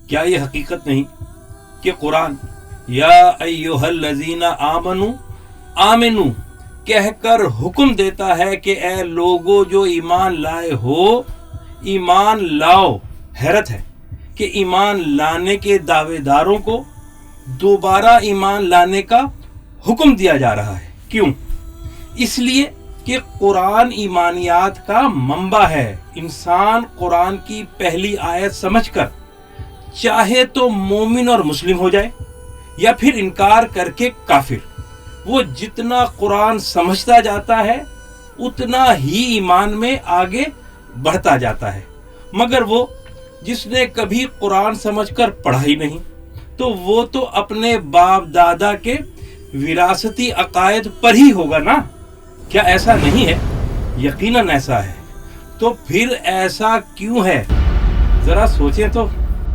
क्या ये हकीकत नहीं कि कुरान या अय्युहल्लज़ीना आमनू आमिनू कहकर हुक्म देता है कि ए लोगो जो ईमान लाए हो, ईमान लाओ। हैरत है कि ईमान लाने के दावेदारों को दोबारा ईमान लाने का हुक्म दिया जा रहा है। क्यों? इसलिए कि कुरान ईमानियात का मंबा है। इंसान कुरान की पहली आयत समझकर चाहे तो मोमिन और मुस्लिम हो जाए या फिर इनकार करके काफिर। वो जितना कुरान समझता जाता है उतना ही ईमान में आगे बढ़ता जाता है। मगर वो जिसने कभी कुरान समझकर पढ़ा ही नहीं, तो वो तो अपने बाप दादा के विरासती अकायद पर ही होगा ना। क्या ऐसा नहीं है? यकीनन ऐसा है। तो फिर ऐसा क्यों है? जरा सोचें तो।